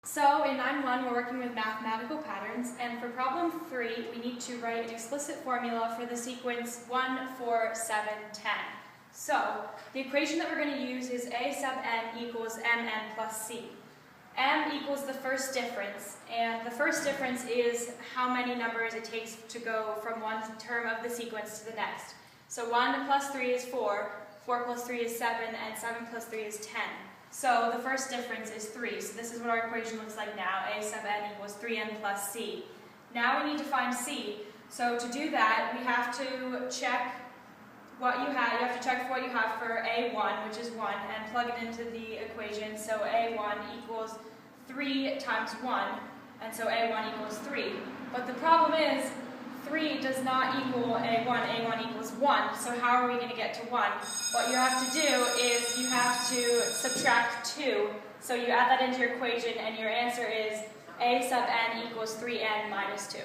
So in 9-1, we're working with mathematical patterns, and for problem 3, we need to write an explicit formula for the sequence 1, 4, 7, 10. So the equation that we're going to use is a sub n equals mn plus c. M equals the first difference, and the first difference is how many numbers it takes to go from one term of the sequence to the next. So 1 plus 3 is 4, 4 plus 3 is 7, and 7 plus 3 is 10. So the first difference is 3. So this is what our equation looks like now. A sub n equals 3n plus c. Now we need to find c. So to do that, we have to check what you have. You have to check for what you have for a1, which is 1, and plug it into the equation. So a1 equals 3 times 1, and so a1 equals 3. But the problem is, 3 does not equal a1, a1 equals 1, so how are we going to get to 1? What you have to do is you have to subtract 2, so you add that into your equation and your answer is a sub n equals 3n minus 2.